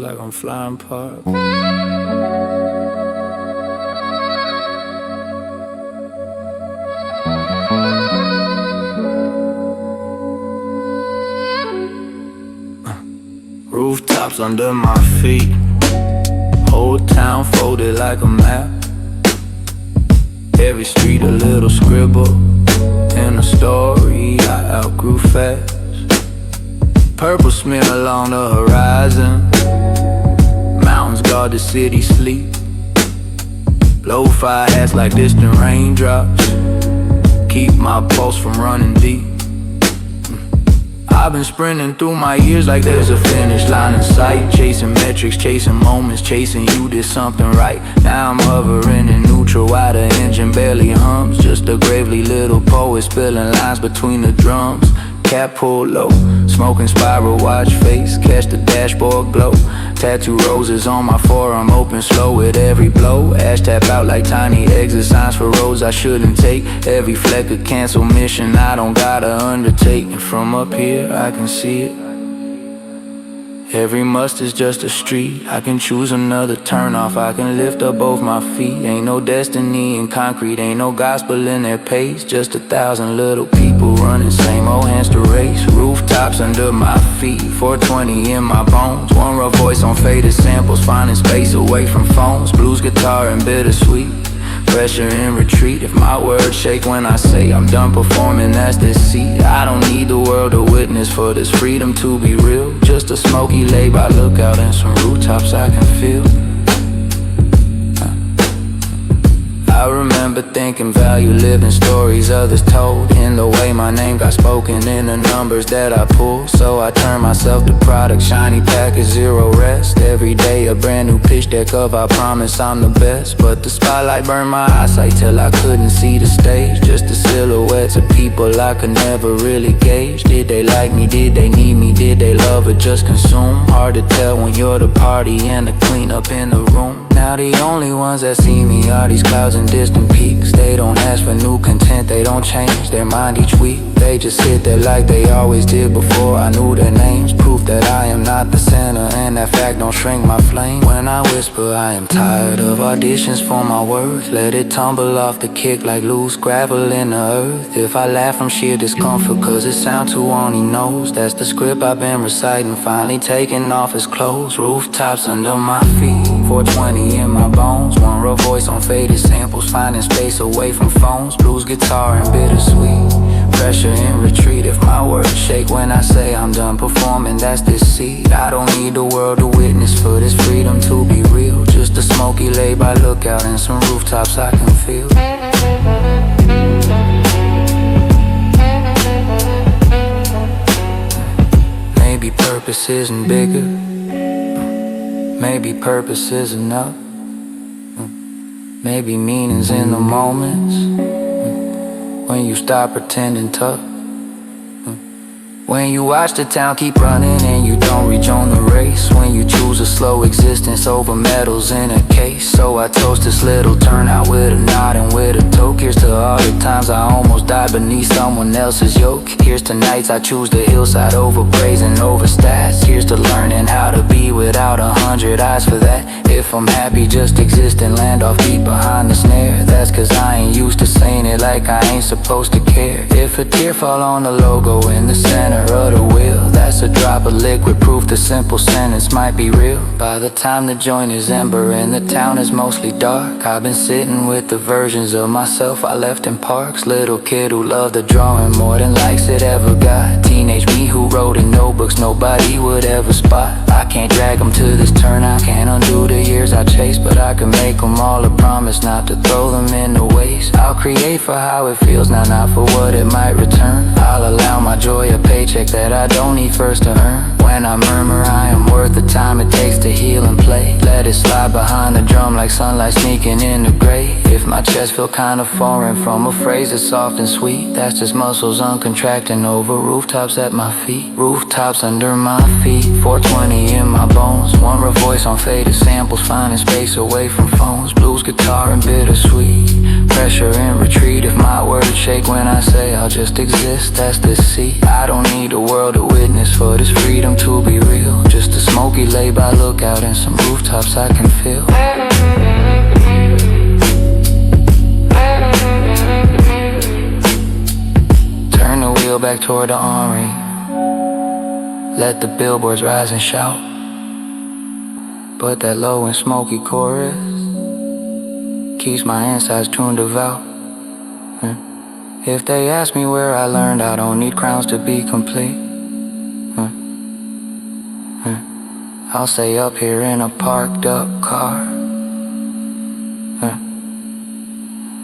like I'm flying park. Rooftops under my feet, whole town folded like a map. Every street a little scribble in a story I outgrew fast. Purple smear along the horizon, mountains guard the city sleep. Lo-fi hats like distant raindrops keep my pulse from running deep. I've been sprinting through my years like there's a finish line in sight. Chasing metrics, chasing moments, chasing you did something right. Now I'm hovering in neutral while the engine barely hums. Just a gravely little poet spilling lines between the drums. Cap pulled low, smoking spiral, watch face, catch the dashboard glow. Tattoo roses on my forearm, open slow with every blow. Ash tap out like tiny exit signs for roads I shouldn't take. Every fleck a cancel mission I don't gotta undertake. And from up here I can see it. Every must is just a street. I can choose another turn off, I can lift up both my feet. Ain't no destiny in concrete, ain't no gospel in their pace. Just 1,000 little people running, same old hands to race. Rooftops under my feet, 420 in my bones. One rough voice on faded samples, finding space away from phones. Blues guitar and bittersweet, pressure in retreat. If my words shake when I say I'm done performing, that's deceit. I don't need the world to witness for this freedom to be real. Just a Smoky lay by lookout and some rooftops I can feel. I remember thinking value lived in stories others told, in the way my name got spoken, in the numbers that I pulled. So I turned myself to product, shiny package, zero rest. Every day a brand new pitch deck of I promise I'm the best. But the spotlight burned my eyesight till I couldn't see the stage. Just the silhouettes of people I could never really gauge. Did they like me, did they need me, did they love or just consume? Hard to tell when you're the party and the cleanup in the room. Now the only ones that see me are these clouds and distant peaks. They don't ask for new content, they don't change their mind each week. They just sit there like they always did before I knew their names. Proof that I am not the center, and that fact don't shrink my flame. When I whisper I am tired of auditions for my worth, let it tumble off the kick like loose gravel in the earth. If I laugh from sheer discomfort cause it sounds too on he knows, that's the script I've been reciting, finally taking off its clothes. Rooftops under my feet, 420 in my bones. One rough voice on faded samples, finding space away from phones. Blues guitar and bittersweet, pressure in retreat. If my words shake when I say I'm done performing, that's deceit. I don't need the world to witness for this freedom to be real. Just a Smoky lay by lookout and some rooftops I can feel. Maybe purpose isn't bigger, maybe purpose is enough. Maybe meaning's in the moments when you stop pretending tough. When you watch the town keep running and you don't rejoin the race. When you choose a slow existence over medals in a case. So I toast this little turnout with a nod and with a toke. Here's to all the times I almost died beneath someone else's yoke. Here's to nights I choose the hillside over praise and over stats. Here's to learning how to be without 100 eyes for that. If I'm happy just existing, land off deep behind the snare. That's cause I ain't used to saying it like I ain't supposed to care. If a tear fall on the logo in the center of the wheel, that's a drop of liquid proof the simple sentence might be real. By the time the joint is ember and the town is mostly dark, I've been sitting with the versions of myself I left in parks. Little kid who loved the drawing more than likes it ever got. Teenage me who wrote in notebooks nobody would ever spot. I can't drag them to this turnout, can't undo the years I chased, but I can make them all a promise not to throw them in the waste. I'll create for how it feels now, not for what it might return. I'll allow my joy a paycheck that I don't need first to earn. When I murmur I am worth the time it takes to heal and play, let it slide behind the drum like sunlight sneaking in the gray. If my chest feel kinda foreign from a phrase that's soft and sweet, that's just muscles uncontracting over rooftops at my feet. Rooftops under my feet, 420 in my bones. One rough voice on faded samples, finding space away from phones. Blues guitar and bittersweet, Pressure and retreat. If my words shake when I say I'll just exist, that's deceit. I don't need a world to witness for this freedom to be real. Just a smoky lay-by lookout and some rooftops I can feel. Turn the wheel back toward the armory. Let the billboards rise and shout. But that low and smoky chorus keeps my insides tuned devout. If they ask me where I learned, I don't need crowns to be complete. I'll say up here in a parked up car,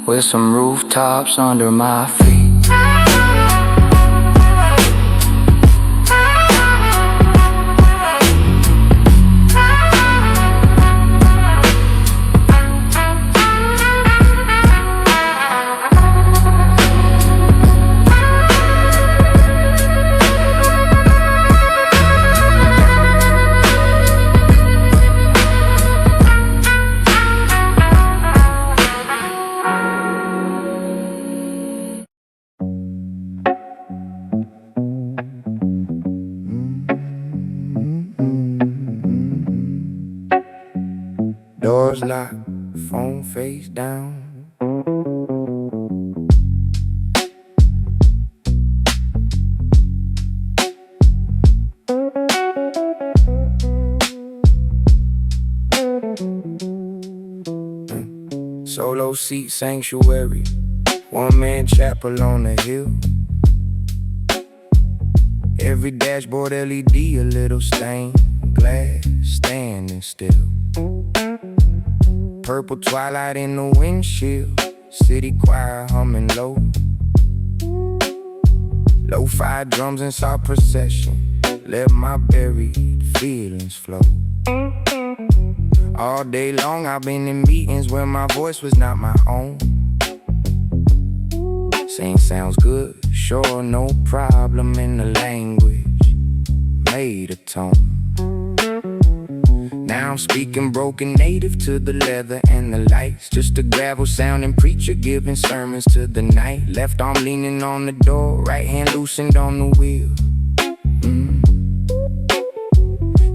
with some rooftops under my feet. Doors locked, phone face down. Solo seat sanctuary, one-man chapel on the hill. Every dashboard LED, a little stained glass standing still. Purple twilight in the windshield, city choir humming low. Lo-fi drums and soft procession, let my buried feelings flow. All day long I've been in meetings where my voice was not my own. Saying sounds good, sure, no problem in the language, made a tone. Now I'm speaking broken native to the leather and the lights. Just a gravel sounding preacher giving sermons to the night. Left arm leaning on the door, right hand loosened on the wheel.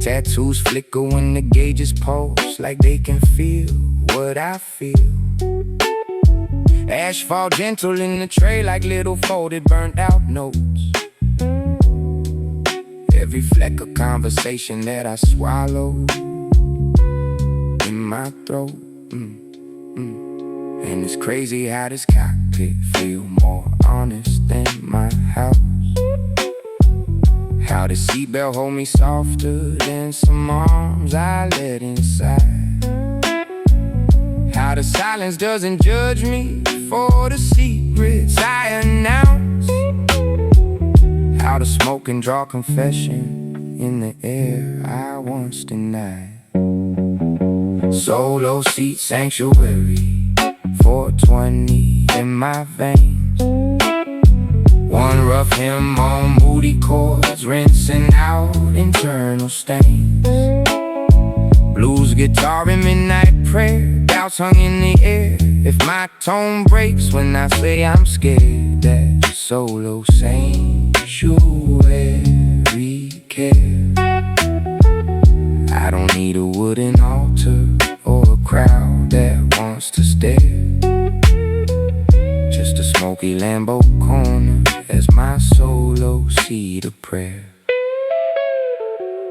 Tattoos flicker when the gauges pulse, like they can feel what I feel. Asphalt gentle in the tray like little folded burnt out notes. Every fleck of conversation that I swallow in my throat. And it's crazy how this cockpit feel more honest than my house. How the seatbelt hold me softer than some arms I let inside. How the silence doesn't judge me for the secrets I announce. How the smoke can draw confession in the air I once denied. Solo seat sanctuary, 420 in my veins. One rough hymn on moody chords, rinsing out internal stains. Blues guitar in midnight prayer, doubts hung in the air. If my tone breaks when I say I'm scared, that solo sanctuary care. I don't need a wooden altar or a crowd that wants to stare. Just a smoky Lambo corner as my solo seat of prayer.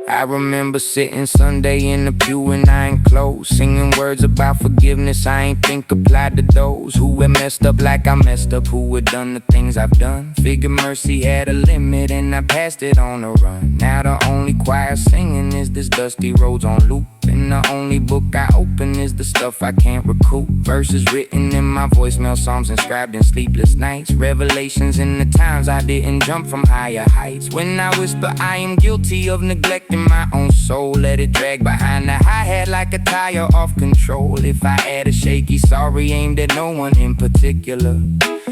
I remember sitting Sunday in the pew and I ain't close, singing words about forgiveness I ain't think applied to those who had messed up like I messed up, who had done the things I've done. Figured mercy had a limit and I passed it on a run. Now the only choir singing is this dusty roads on loop, and the only book I open is the stuff I can't recoup. Verses written in my voicemail, psalms inscribed in sleepless nights, revelations in the times I didn't jump from higher heights. When I whisper I am guilty of neglecting my own soul, let it drag behind the hi-hat like a tire off control. If I add a shaky sorry aimed at no one in particular,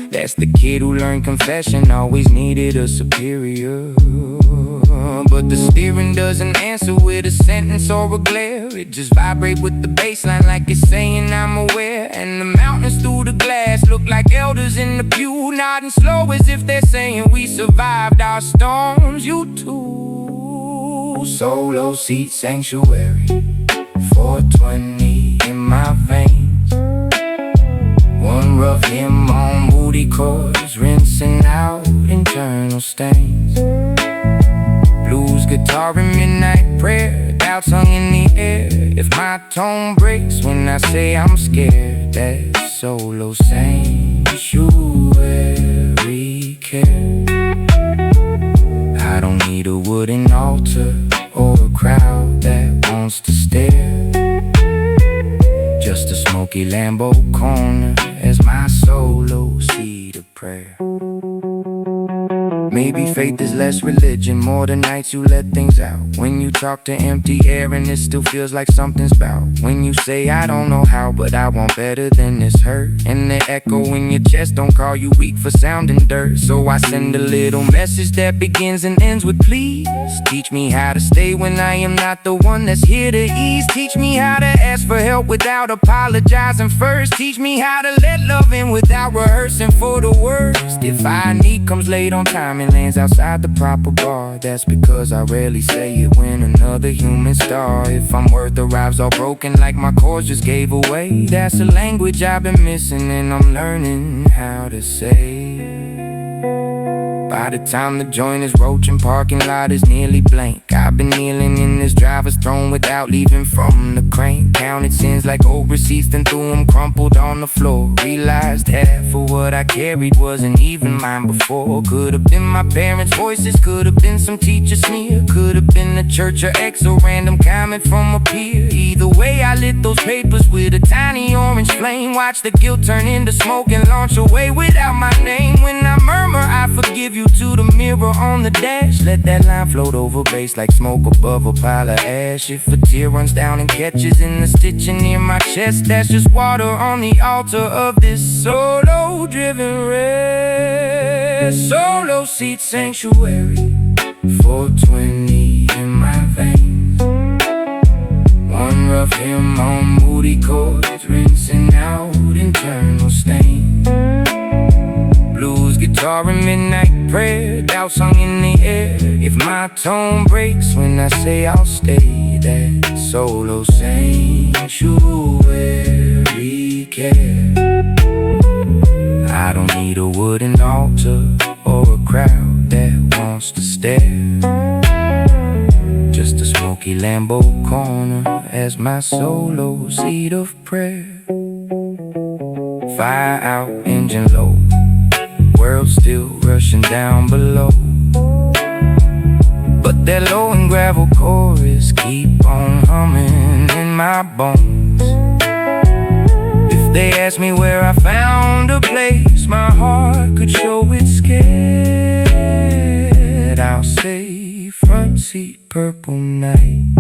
that's the kid who learned confession, always needed a superior. But the steering doesn't answer with a sentence or a glare. It just vibrate with the bass line like it's saying I'm aware. And the mountains through the glass like elders in the pew, nodding slow as if they're saying we survived our storms. You too, solo seat sanctuary, 420 in my veins. One rough hymn on moody chords, rinsing out internal stains. Blues guitar and midnight prayer, doubts hung in the air. If my tone breaks when I say I'm scared, that solo sanctuary care. I don't need a wooden altar or a crowd that wants to stare. Just a smoky Lambo corner as my solo seat of prayer. Maybe faith is less religion, more the nights you let things out. When you talk to empty air and it still feels like something's bout. When you say I don't know how, but I want better than this hurt. And the echo in your chest don't call you weak for sounding dirt. So I send a little message that begins and ends with please. Teach me how to stay when I am not the one that's here to ease. Teach me how to ask for help without apologizing first. Teach me how to let love in without rehearsing for the worst. If I need comes late on time and lands outside the proper bar, that's because I rarely say it when another human star. If I'm worth arrives all broken like my chords just gave away, that's a language I've been missing and I'm learning how to say. By the time the joint is roaching, parking lot is nearly blank. I've been kneeling in this driver's throne without leaving from the crane. Counted sins like old receipts, then threw them crumpled on the floor. Realized half of what I carried wasn't even mine before. Could have been my parents' voices, could have been some teacher sneer, could have been the church or ex or random comment from a peer. Either way, I lit those papers with a tiny orange flame. Watch the guilt turn into smoke and launch away without my name. When I murmur, I forgive you to the mirror on the dash. Let that line float over bass like smoke above a pile of ash. If a tear runs down and catches in the stitching near my chest, that's just water on the altar of this solo-driven rest. Solo seat sanctuary, 420 in my veins. One rough hymn on moody chords, rinsing out internal stains. Blues guitar and midnight prayer, doubts hung in the air. If my tone breaks when I say I'll stay, that solo sanctuary care. I don't need a wooden altar or a crowd that wants to stare. Just a smoky Lambo corner as my solo seat of prayer. Fire out, engine low, world still rushing down below. But that low and gravel chorus keep on humming in my bones. If they ask me where I found a place my heart could show it's scared, I'll say front seat purple night,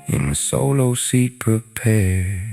in the solo seat prepared.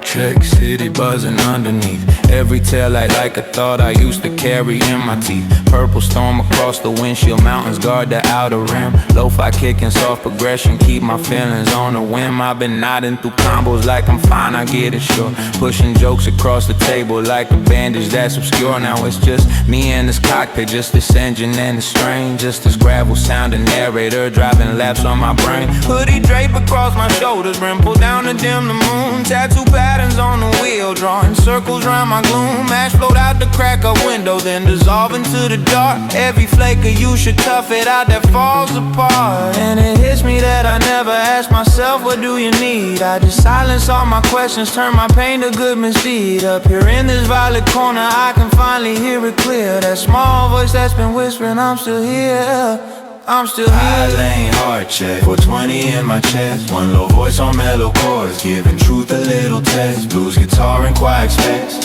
Check, city buzzing underneath. Every taillight like a thought I used to carry in my teeth. Purple storm across the windshield, mountains guard the outer rim. Lo-fi kicking, soft progression, keep my feelings on the whim. I've been nodding through combos like I'm fine, I get it sure. Pushing jokes across the table like a bandage that's obscure. Now it's just me and this cockpit, just this engine and the strain. Just this gravel sounding narrator, driving laps on my brain. Hoodie drape across my shoulders, brim pull down to dim the moon. Tattoo patterns on the wheel, drawing circles round my gloom. Ash flowed out the crack of window, then dissolve into the dark. Every flake of you should tough it out that falls apart. And it hits me that I never asked myself, what do you need? I just silence all my questions, turn my pain to good misdeed. Up here in this violet corner, I can finally hear it clear. That small voice that's been whispering, I'm still here, I'm still here. High lane, heart check, 420 in my chest. One low voice on mellow chords, giving truth a little test. Blues guitar and quiet specs,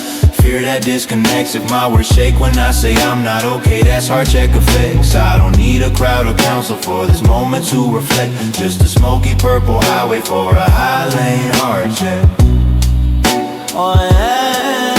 fear that disconnects. If my words shake when I say I'm not okay, that's heart check effects. I don't need a crowd or counsel for this moment to reflect. Just a smoky purple highway for a high lane heart check. Oh yeah.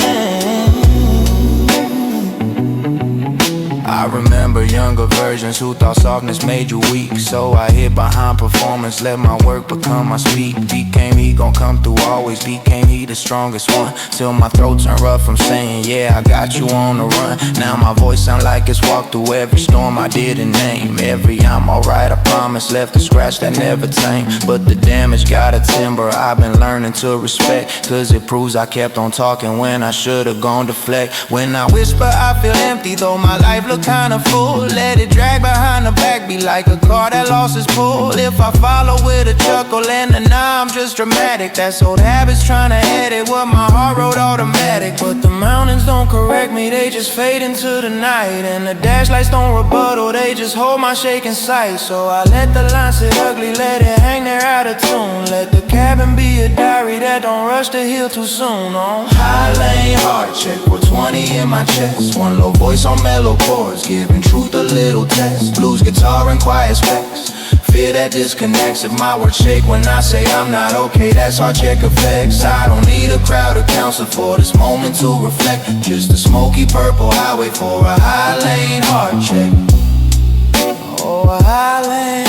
I remember younger versions who thought softness made you weak. So I hid behind performance, let my work become my speak. Became he gon' come through always, became he the strongest one. Till my throat turned rough from saying, yeah, I got you on the run. Now my voice sound like it's walked through every storm I didn't name. Every I'm alright, I promise, left a scratch that never tamed. But the damage got a timber I've been learning to respect, cause it proves I kept on talking when I should've gone deflect. When I whisper I feel empty, though my life look kinda full. Let it drag behind the back, be like a car that lost its pull. If I follow with a chuckle and a nah, I'm just dramatic. That's old habits trying to edit what my heart wrote automatic. But the mountains don't correct me, they just fade into the night. And the dash lights don't rebuttal, they just hold my shaking sight. So I let the line sit ugly, let it hang there out of tune. Let the cabin be a diary that don't rush to heal too soon. Oh, High lane, heart check, 420 in my chest. One low voice on mellow chords, giving truth a little test. Blues guitar and quiet specs, fear that disconnects. If my words shake when I say I'm not okay, that's heart check effects. I don't need a crowd or counsel for this moment to reflect. Just a smoky purple highway for a high lane heart check. oh, a high lane.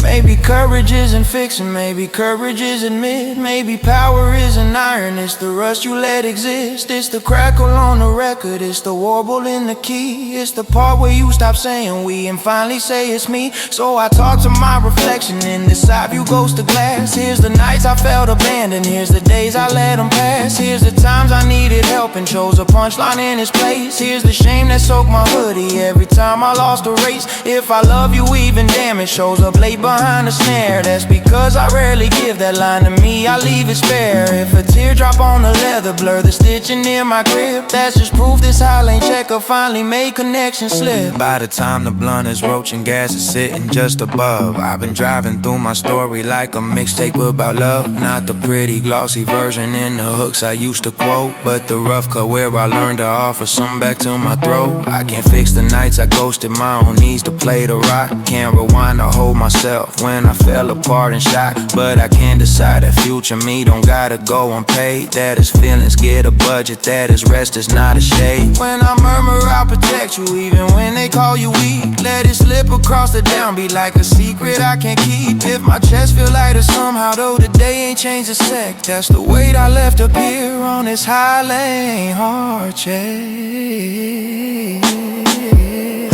Maybe courage isn't fixing, maybe courage isn't mid. Maybe power isn't iron, it's the rust you let exist. It's the crackle on the record, it's the warble in the key. It's the part where you stop saying we and finally say it's me. So I talk to my reflection in this side view ghost of glass. Here's the nights I felt abandoned, here's the days I let them pass. Here's the times I needed help and chose a punchline in its place. Here's the shame that soaked my hoodie every time I lost a race. If I love you even damn, it shows up late behind the snare. That's because I rarely give that line to me, I leave it spare. If a teardrop on the leather blur the stitching in my grip, that's just proof this high lane checker finally made connection slip. By the time the blunt is roaching, gas is sitting just above. I've been driving through my story like a mixtape about love. Not the pretty glossy version in the hooks I used to quote, but the rough cut where I learned to offer something back to my throat. I can't fix the nights I ghosted my own knees to play the rock. Can't rewind to hold myself when I fell apart in shock. But I can decide that future me don't gotta go unpaid. That his feelings get a budget, that his rest is not a shade. When I murmur I'll protect you even when they call you weak. Let it slip across the downbeat like a secret I can't keep. If my chest feel lighter somehow, though the day ain't changed a sec, that's the weight I left up here on this high lane heart check.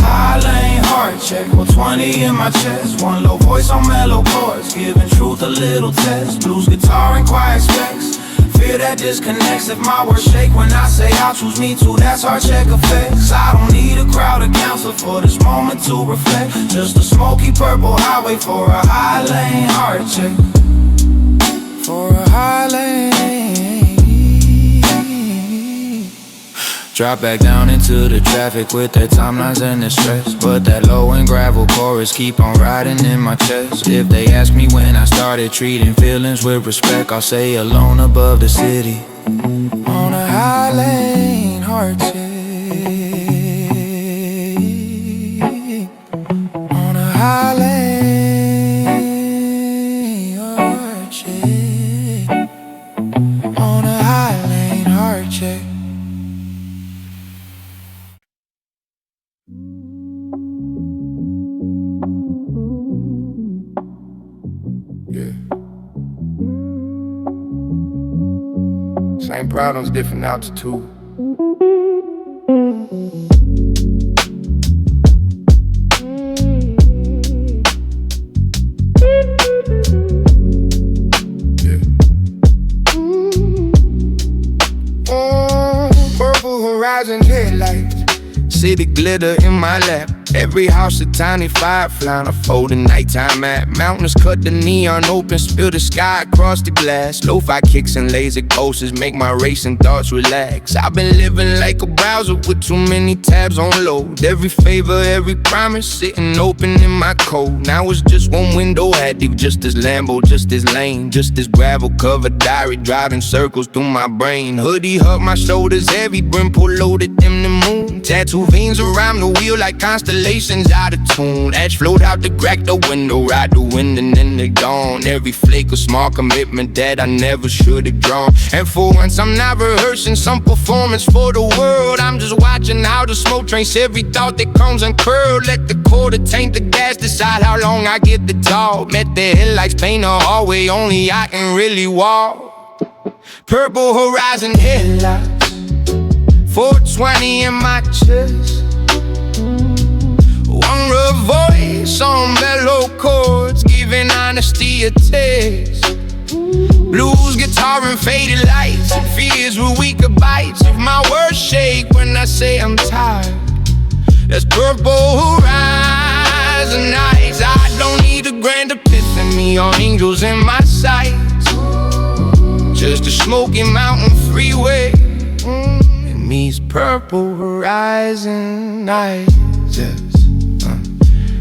High lane, heart check, 420 in my chest. One low voice on mellow chords, giving truth a little test. Blues guitar and quiet specs, fear that disconnects. If my words shake when I say I'll choose me too, that's heart check effects. I don't need a crowd or counsel for this moment to reflect. Just a smoky purple highway for a high lane heart check. For a high lane. Drop back down into the traffic with that timelines and the stress. But that low and gravel chorus keep on riding in my chest. If they ask me when I started treating feelings with respect, I'll say alone above the city On a high lane heart check. On a high lane heart check. On a high lane heart check. Yeah. Same problems, different altitude. horizon headlights. City glitter in my lap. Every house a tiny firefly on a folding nighttime map. Mountains cut the neon open, spill the sky across the glass. Lo-fi kicks and laser coasters make my racing thoughts relax. I've been living like a browser with too many tabs on load. Every favor, every promise sitting open in my code. Now it's just one window active, just this Lambo, just this lane, just this gravel covered diary driving circles through my brain. Hoodie hug my shoulders, heavy brim pull loaded in the moon. Tattoo veins around the wheel like constellations out of tune. Ash float out to crack the window, ride the wind and then they gone. Every flake a small commitment that I never should have drawn. And for once I'm not rehearsing some performance for the world. I'm just watching how the smoke trace every thought that comes uncurled. Let the quarter taint the gas, decide how long I get the talk. Met the headlights, paint a hallway, only I can really walk. Purple horizon headlights, 420 in my chest. One rough voice on mellow chords, giving honesty a taste. Blues guitar and faded lights, it fears with weaker bites. If my words shake when I say I'm tired, that's purple horizon nights. I don't need a grand epiphany or angels in my sights, just a Smoky Mountain freeway and these purple horizon nights. Yes.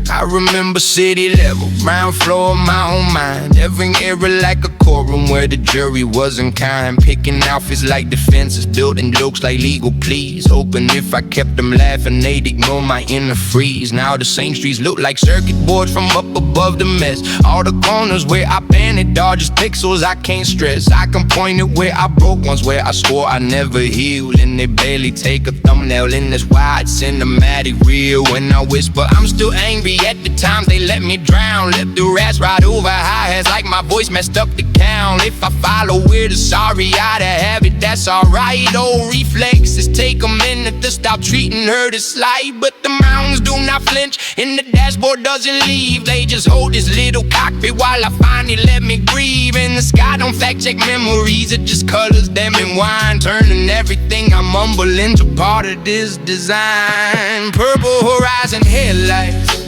I remember city level, ground floor of my own mind. Every era like a courtroom where the jury wasn't kind. Picking outfits like defenses, building jokes like legal pleas. Hoping if I kept them laughing they'd ignore my inner freeze. Now the same streets look like circuit boards from up above the mess. All the corners where I painted are just pixels I can't stress. I can point it where I broke ones, where I swore I never healed, and they barely take a thumbnail in this wide cinematic reel. When I whisper I'm still angry at the times they let me drown. Let the rats ride over hi-hats like my voice messed up the count. If I follow where the sorry oughta have it, that's alright. Old reflexes take a minute to stop treating her this slight. But the mountains do not flinch and the dashboard doesn't leave. They just hold this little cockpit while I finally let me grieve. And the sky don't fact check memories, it just colors them in wine, turning everything I mumble into part of this design. Purple horizon headlights,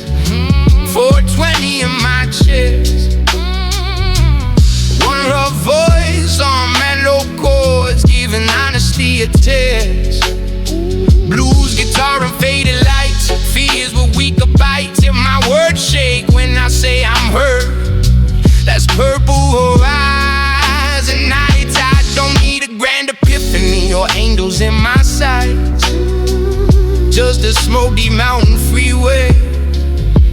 420 in my chest. One rough voice on mellow chords, giving honesty a test. Blues guitar and faded lights, fears with weaker bites. If my words shake when I say I'm hurt, that's purple horizon nights. I don't need a grand epiphany or angels in my sights, just a Smoky Mountain freeway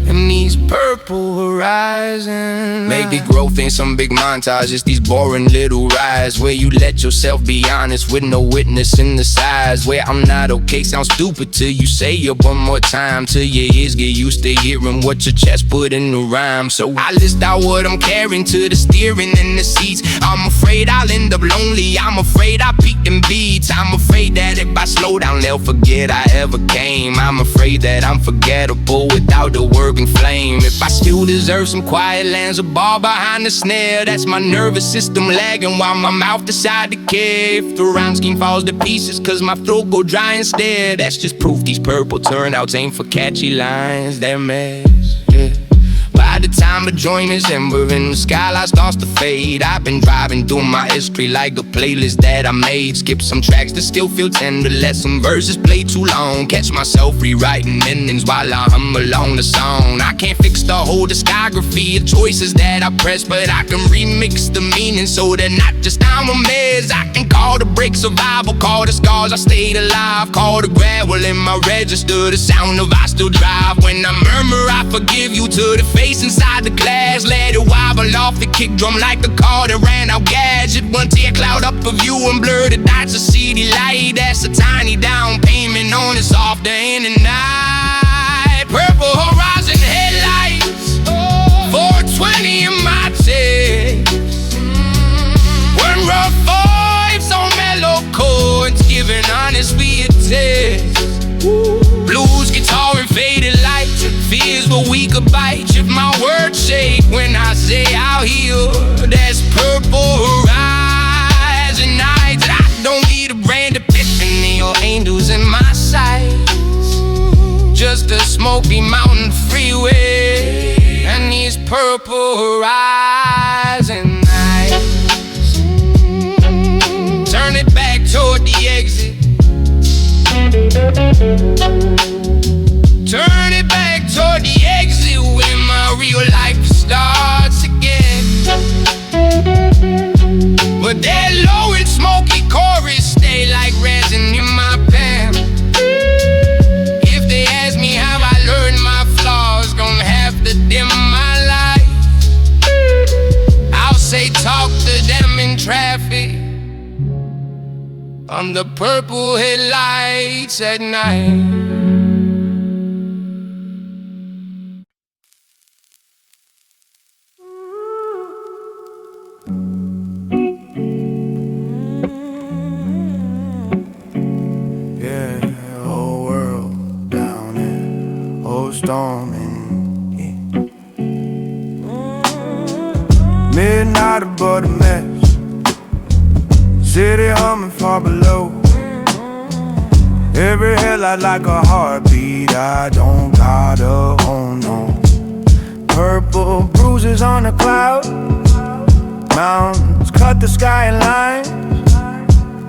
and these purple horizons. Maybe growth ain't some big montage, it's these boring little rides where you let yourself be honest with no witness in the size. Where I'm not okay sounds stupid till you say it one more time, till your ears get used to hearing what your chest put in the rhyme. So I list out what I'm carrying to the steering and the seats. I'm afraid I'll end up lonely, I'm afraid I peaked in beats. I'm afraid that if I slow down they'll forget I ever came. I'm afraid that I'm forgettable without the working flame. If I still deserve some quiet lands, a bar behind the snare, that's my nervous system lagging while my mouth decide to care. If the rhyme scheme falls to pieces cause my throat go dry instead, that's just proof these purple turnouts ain't for catchy lines. They're mess, yeah. By the time a joint is ember and the skyline starts to fade, I've been driving through my history like a playlist that I made. Skip some tracks that still feel tender, let some verses play too long. Catch myself rewriting endings while I hum along the song. I can't fix the whole discography of choices that I press, but I can remix the meaning so they're not just I'm a mess. I can call the break survival, call the scars I stayed alive, call the gravel in my register the sound of I still drive. When I murmur I forgive you to the face inside the glass, let it wobble off the kick drum like a car that ran out gas. It one tear cloud up of you and blur the dots of city light. That's a tiny down payment on this off day in the night. Purple horizon headlights, 420 in my text. One rough voice on mellow chords, giving honest we a test. Blues guitar and faded lights, fears but weaker bites. If my words shake when I say I'll heal, that's purple horizon nights. I don't need a brand epiphany or angels in purple horizon nights. Turn it back toward the exit. Turn it back toward the exit when my real life starts again. But that low and smoky chorus stay like resin in my pen. If they ask me how I learned my flaws, gonna have to dim my light. I'll say talk to them in traffic under purple headlights at night. Storming, yeah. Midnight above the mess, city humming far below. Every headlight like a heartbeat, I don't gotta own no. Purple bruises on the cloud, mountains cut the sky in lines.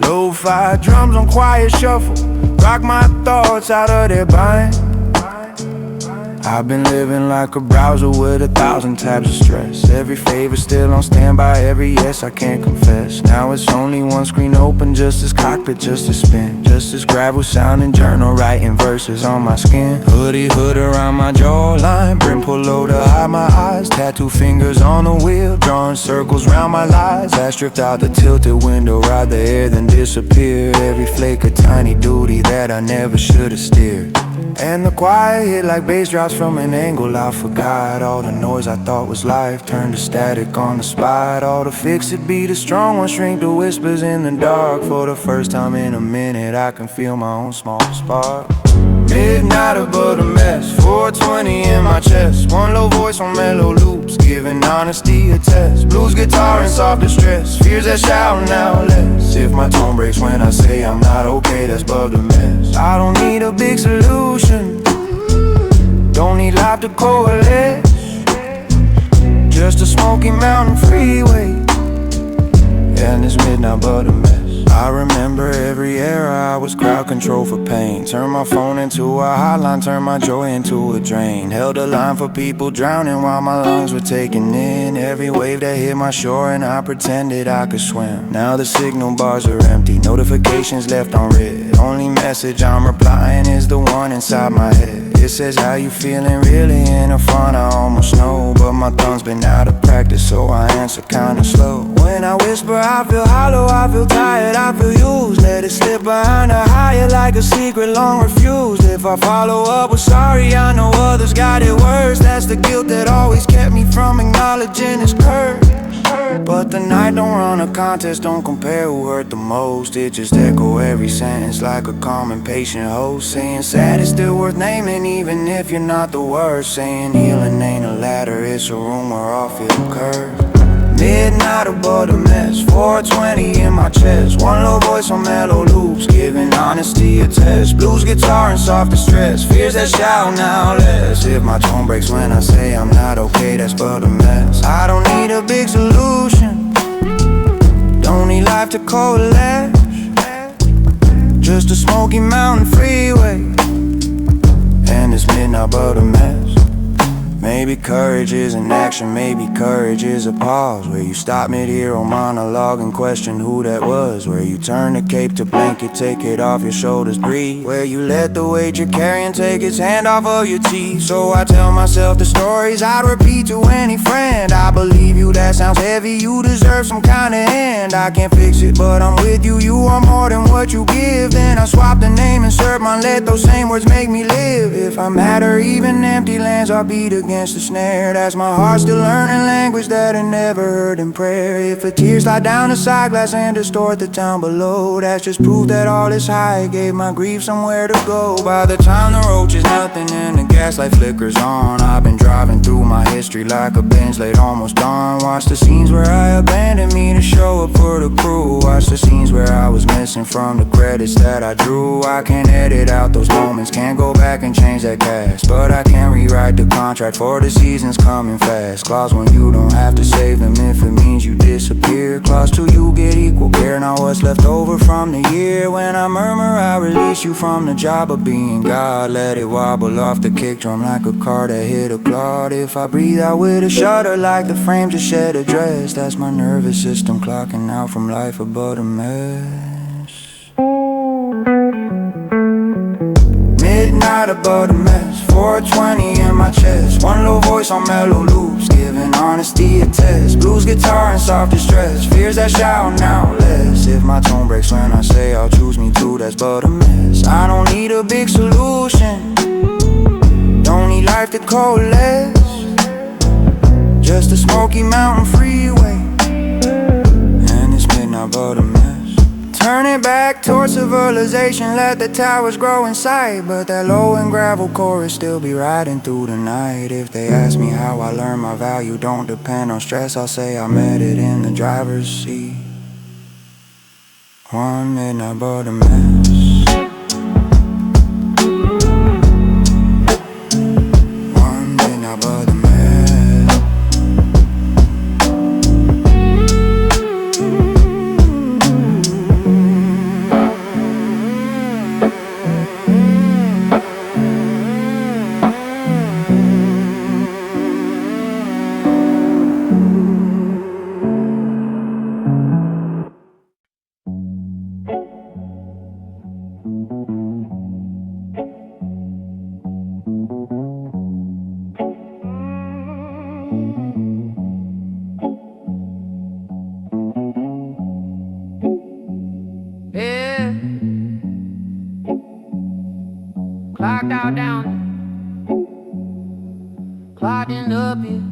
Lo-fi drums on quiet shuffle, rock my thoughts out of their bind. I've been living like a browser with 1,000 tabs of stress. Every favor still on standby, every yes I can't confess. Now it's only one screen open, just as cockpit, just as spin. Just as gravel sounding journal, writing verses on my skin. Hoodie hood around my jawline, brim pull low to hide my eyes. Tattoo fingers on the wheel, drawing circles round my lies. I stripped out the tilted window, ride the air then disappear. Every flake a tiny duty that I never should have steered. And the quiet hit like bass drops from an angle I forgot. All the noise I thought was life turned to static on the spot. All the fix-it beat, a strong one shrink to whispers in the dark. For the first time in a minute I can feel my own small spark. Midnight above the mess, 420 in my chest. One low voice on mellow loops, giving honesty a test. Blues guitar and soft distress, fears that shout now less. If my tone breaks when I say I'm not okay, that's above the mess. I don't need a big solution, don't need life to coalesce. Just a Smoky Mountain freeway, and it's midnight above the mess. I remember every era I was crowd control for pain. Turned my phone into a hotline, turned my joy into a drain. Held a line for people drowning while my lungs were taking in every wave that hit my shore, and I pretended I could swim. Now the signal bars are empty, notifications left on red. Only message I'm replying is the one inside my head. It says, how you feeling? Really in the fun, I almost know. But my thumb's been out of practice, so I answer kinda slow. When I whisper, I feel hollow, I feel tired, I feel used. Let it slip behind a higher like a secret long refused. If I follow up with sorry, I know others got it worse. That's the guilt that always kept me from acknowledging this curse. But the night don't run a contest, don't compare who hurt the most. It just echo every sentence like a calm and patient host. Saying sad is still worth naming even if you're not the worst. Saying healing ain't a ladder, it's a room where all feel cursed. Midnight above the mess, 420 in my chest. One low voice on mellow loops, giving honesty a test. Blues guitar and soft distress, fears that shout now less. If my tone breaks when I say I'm not okay, that's but a mess. I don't need a big solution, don't need life to coalesce. Just a Smoky Mountain freeway, and it's midnight above the mess. Maybe courage is an action, maybe courage is a pause, where you stop mid-hero monologue and question who that was. Where you turn the cape to blanket, take it off your shoulders, breathe. Where you let the weight you're carrying take its hand off of your teeth. So I tell myself the stories I'd repeat to any friend. I believe you, that sounds heavy, you deserve some kind of end. I can't fix it, but I'm with you, you are more than what you give. Then I swap the name, insert mine, let those same words make me live. If I matter, even empty lands are beat against the snare. That's my heart still learning language that it never heard in prayer. If a tear slide down the side glass and distort the town below, that's just proof that all this high gave my grief somewhere to go. By the time the roach is nothing and the gaslight flickers on, I've been driving through my history like a bench late almost dawn. Watch the scenes where I abandoned me to show up for the crew. Watch the scenes where I was missing from the credits that I drew. I can't edit out those moments, can't go back and change that cast, but I can rewrite the contract for the seasons coming fast. Clause 1, you don't have to save them if it means you disappear. Clause 2, you get equal care. Now what's left over from the year? When I murmur, I release you from the job of being God. Let it wobble off the kick drum like a car that hit a clod. If I breathe out with a shudder like the frame just shed a dress, that's my nervous system clocking out from life above a mess. Midnight above the mess, 420 in my chest. One low voice on mellow loops, giving honesty a test. Blues guitar and soft distress, fears that shout now less. If my tone breaks when I say I'll choose me too, that's but a mess. I don't need a big solution, don't need life to coalesce. Just a Smoky Mountain freeway, and it's midnight but a mess. Turn it back towards civilization, let the towers grow in sight, but that low and gravel chorus still be riding through the night. If they ask me how I learned my value don't depend on stress, I'll say I met it in the driver's seat. One midnight but a mess. One midnight but a mess. Clocked out down, clogging up here.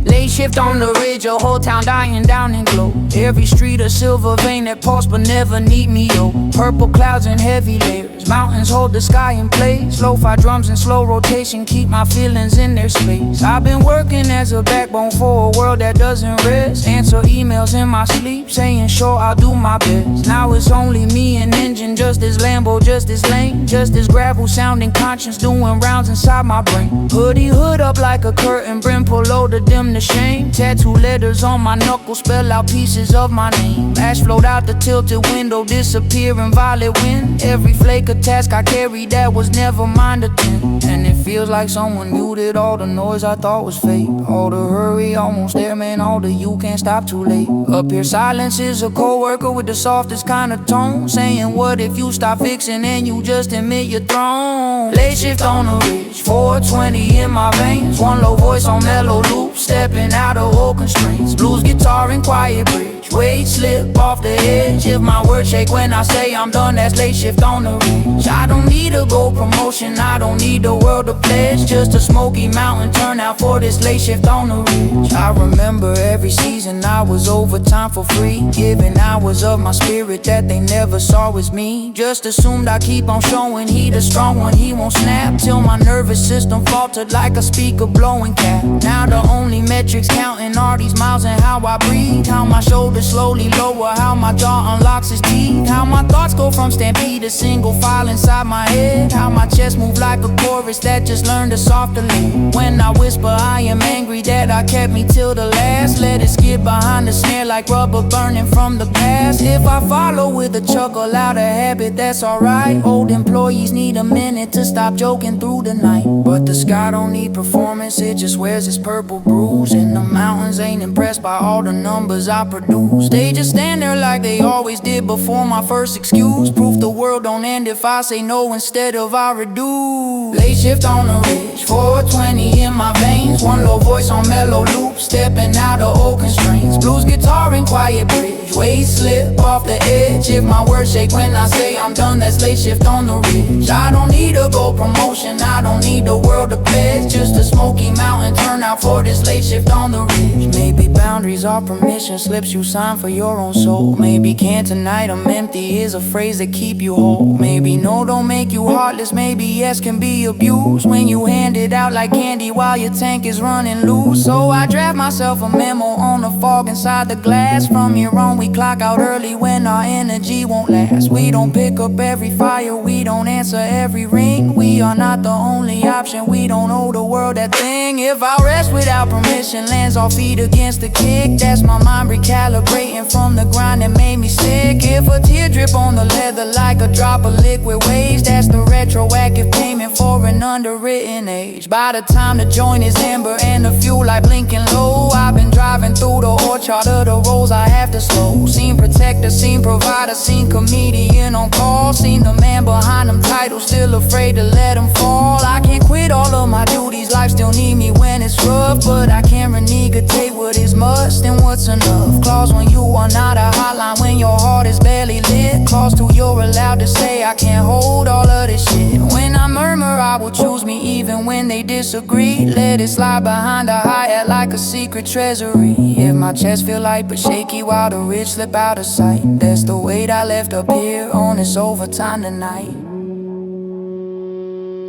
Late shift on the ridge, a whole town dying down in glow. Every street a silver vein that pulse but never need me, yo. Purple clouds and heavy layers, mountains hold the sky in place. Lo-fi drums in slow rotation keep my feelings in their space. I've been working as a backbone for a world that doesn't rest. Answer emails in my sleep, saying sure I'll do my best. Now it's only me and engine, just as Lambo, just as lane, just as gravel sounding conscience doing rounds inside my brain. Hood up like a curtain, brim pull low to dim the shame. Tattoo letters on my knuckles spell out pieces of my name. Ash flowed out the tilted window, disappear in violet wind. Every flake of task I carried that was never mine to tend. And it feels like someone muted all the noise I thought was fake. All the hurry, almost there, man, all the you can't stop too late. Up here silence is a co-worker with the softest kind of tone, saying what if you stop fixing and you just admit you're thrown. Late shift on the ridge, 420 in my veins. One low voice on mellow loops, stepping out of old constraints. Blues guitar and quiet bridge, weight slip off the edge. If my words shake when I say I'm done, that's late shift on the ridge. I don't need a gold promotion, I don't need the world to pledge. Just a Smoky Mountain turnout for this late shift on the ridge. I remember every season I was overtime for free, giving hours of my spirit that they never saw as me. Just assumed I keep on showing he the strong one, he won't snap. Till my nervous system faltered like a speaker blowing cap. Now the only metrics counting are these miles and how I breathe. How my shoulders slowly lower, how my jaw unlocks its teeth. How my thoughts go from stampede to single file inside my head. How my chest move like a chorus that just learned a softer lead. When I whisper I am angry that I kept me till the last. Let it skid behind the snare like rubber burning from the past. If I follow with a chuckle out of habit, that's alright. Old employees need a minute to stop joking through the night. But the sky don't need performance, it just wears its purple bruise. And the mountains ain't impressed by all the numbers I produce. They just stand there like they always did before my first excuse. Proof the world don't end if I say no instead of I reduce. Late shift on the ridge, 420 in my veins. One low voice on mellow loops, stepping out of old constraints. screens. Blues guitar and quiet bridge, waist slip off the edge. If my words shake when I say I'm done, that's late shift on the ridge. I don't need a gold promotion, I don't need the world to pledge. Just a Smoky mountain turnout for this late shift on the ridge. Maybe boundaries are permission slips you sign for your own soul. Maybe can't tonight, I'm empty is a phrase that keep you whole. Maybe no don't make you heartless, maybe yes can be abused when you hand it out like candy while your tank is running loose. So I draft myself a memo on the fog inside the glass. From here on we clock out early when our energy won't last. We don't pick up every fire, we don't answer every ring. We are not the only option, we don't owe the world that thing. If I rest without permission, lands all feet against the kick. That's my mind recalibrating from the grind that made me sick. If a tear drip on the leather like a drop of liquid waves, that's the retroactive payment for an underwritten age. By the time the joint is amber and the fuel light blinking low, I've been driving through the orchard of the roads I have to slow. Seen protector, seen provider, seen comedian on call. Seen the man behind them titles, still afraid to let them fall. I can't quit all of my duties, life still need me when it's rough. But I can't renegade what is must and what's enough. Clause when you are not a hotline, when your heart is barely lit. Clause 2, you're allowed to say I can't hold all of this shit. When I murmur, I will choose me even when they disagree. Let it slide behind a hi-hat like a secret treasury. If my chest feel light but shaky while the rich slip out of sight, that's the weight I left up here on this overtime tonight.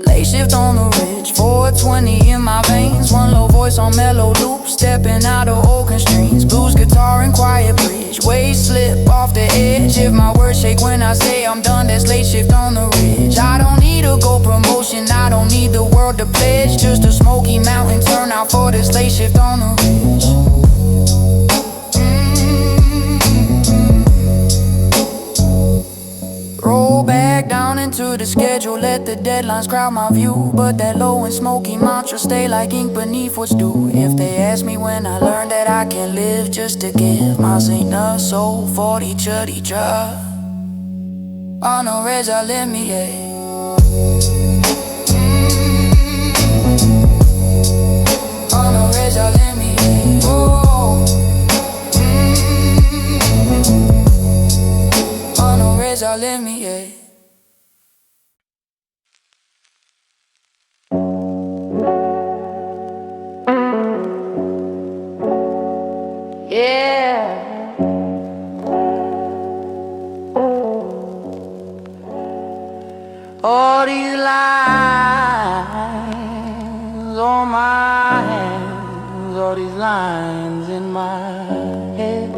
Late shift on the ridge, 420 in my veins. One low voice on mellow loop, stepping out of old constraints. Blues guitar and quiet bridge, waist slip off the edge. If my words shake when I say I'm done, that's late shift on the ridge. I don't need a gold promotion, I don't need the world to pledge. Just a Smoky mountain turnout for this late shift on the ridge. Roll back down into the schedule, let the deadlines crowd my view. But that low and Smoky mantra stay like ink beneath what's due. If they ask me when I learned that I can live just to give, miles ain't a soul for each other. On the res I let me On the res I let me On the res I let me Yeah. All these lines on my hands, all these lines in my head.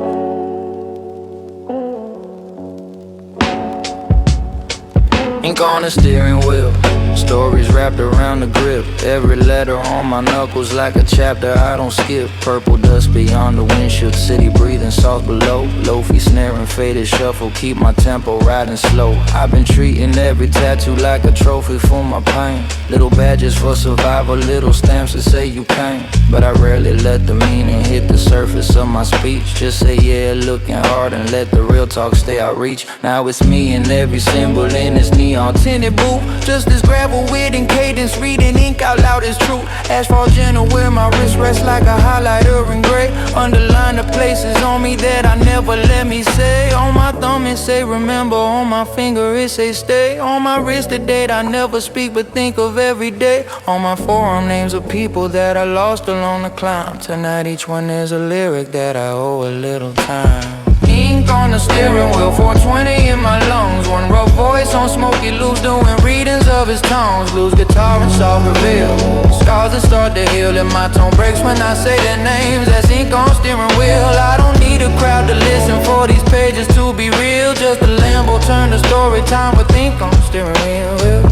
Ink on the steering wheel, stories wrapped around the grip. Every letter on my knuckles like a chapter I don't skip. Purple dust beyond the windshield, city breathing soft below. Lo-fi snare and faded shuffle, keep my tempo riding slow. I've been treating every tattoo like a trophy for my pain. Little badges for survival, little stamps that say you came. But I rarely let the meaning hit the surface of my speech. Just say yeah, looking hard and let the real talk stay out reach. Now it's me and every symbol in this neon tinted booth. Just this gravel wit and cadence, reading ink out loud is true. Asphalt gentle where my wrist rests like a highlighter in gray. Underline the places on me that I never let me say. On my thumb it say remember, on my finger it say stay. On my wrist the date I never speak but think of every day. On my forearm names of people that I lost along the climb. Tonight each one is a lyric that I owe a little time. Ink on the steering wheel, 420 in my lungs. One rough voice on Smoky loose, doing readings of his tones. Blues guitar and soft reveal, scars that start to heal. And my tone breaks when I say their names. That's ink on steering wheel. I don't need a crowd to listen for these pages to be real. Just a Lambo turn to story time with ink on steering wheel.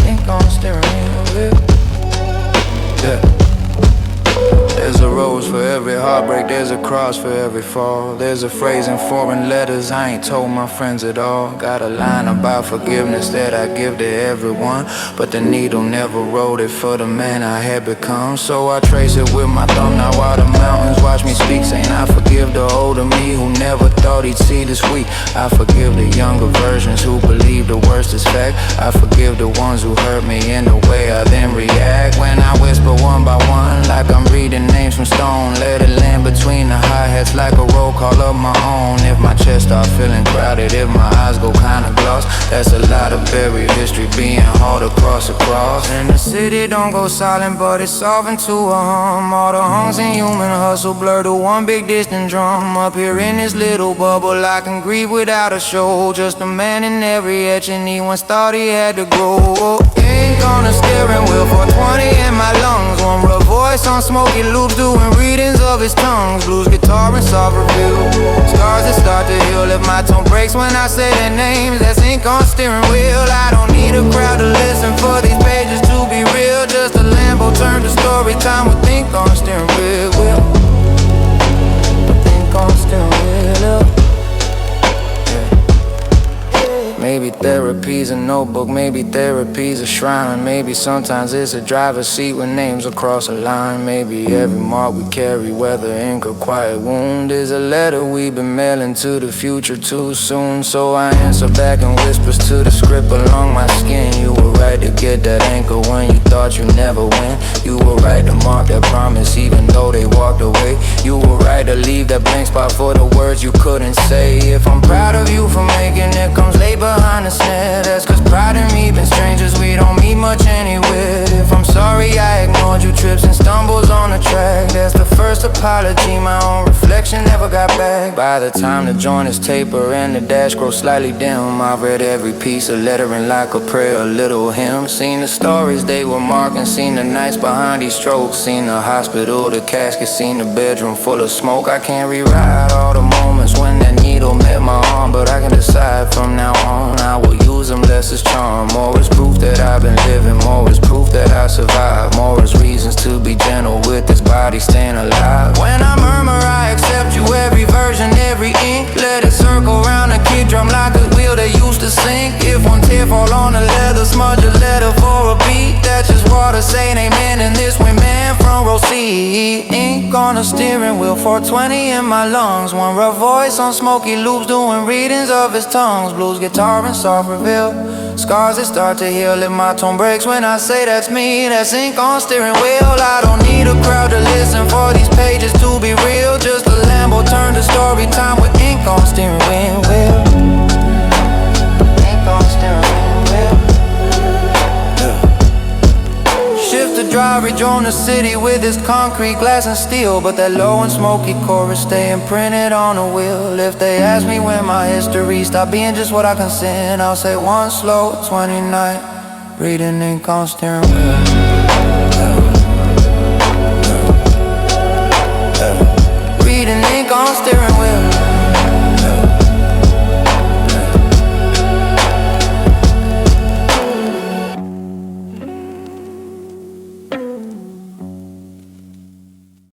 Ink on steering wheel. Yeah. There's a rose for every heartbreak, there's a cross for every fall. There's a phrase in foreign letters I ain't told my friends at all. Got a line about forgiveness that I give to everyone, but the needle never wrote it for the man I had become. So I trace it with my thumb, now while the mountains watch me speak. Saying I forgive the older me who never thought he'd see this week. I forgive the younger versions who believe the worst is fact. I forgive the ones who hurt me in the way I then react. When I whisper one by one like I'm reading names from stone, let it land between the hi-hats like a roll call of my own. If my chest start feeling crowded, if my eyes go kinda gloss, that's a lot of buried history being hauled across. And the city don't go silent, but it's solving to a hum. All the hunks and human hustle blur to one big distant drum. Up here in this little bubble, I can grieve without a show. Just a man in every etch, and he once thought he had to grow. Ain't gonna steering wheel for 20 in my lungs. One rough voice on Smoky loops doing readings of his tongues. Blues guitar and soft review, scars that start to heal. If my tone breaks when I say their names, that's ink on steering wheel. I don't need a crowd to listen for these pages to be real. Just a Lambo turned to story time with ink on steering wheel. Ink on steering wheel. Maybe therapy's a notebook, maybe therapy's a shrine. Maybe sometimes it's a driver's seat with names across a line. Maybe every mark we carry, whether ink or quiet wound, is a letter we've been mailing to the future too soon. So I answer back in whispers to the script along my skin. You were right to get that anchor when you thought you never win. You were right to mark that promise even though they walked away. You were right to leave that blank spot for the words you couldn't say. If I'm proud of you for making it, comes labor behind the snare. That's cause pride and me been strangers, we don't meet much anywhere. If I'm sorry I ignored you, trips and stumbles on the track, that's the first apology my own reflection never got back. By the time the joint is taper and the dash grows slightly dim, I've read every piece of lettering like a prayer, a little hymn. Seen the stories they were marking, seen the nights behind these strokes, seen the hospital, the casket, seen the bedroom full of smoke. I can't rewrite all the moments when that needle met my arm, but I can decide from now on I will use them less as charm. More is proof that I've been living, more is proof that I survived, more is reasons to be gentle with this body staying alive. When I murmur I accept you, every version, every ink, let it circle round and kick drum like a wheel that used to sink. If one tear fall on the leather, smudge a letter for a beat, that's just water saying amen. And this way man from row C, ink on the steering wheel, 420 in my lungs. One rough voice on Smoky loops doing readings of his tongues. Blues guitar and soft reveal, scars that start to heal. If my tone breaks when I say that's me, that's ink on steering wheel. I don't need a crowd to listen for these pages to be real. Just a Lambo turned to story time with ink on steering wheel. Ink on steering wheel. Shift the drive, rejoin the city with its concrete, glass and steel, but that low and smoky chorus stay imprinted on the wheel. If they ask me when my history stopped being just what I can send, I'll say one slow 29, reading ink on steering wheel.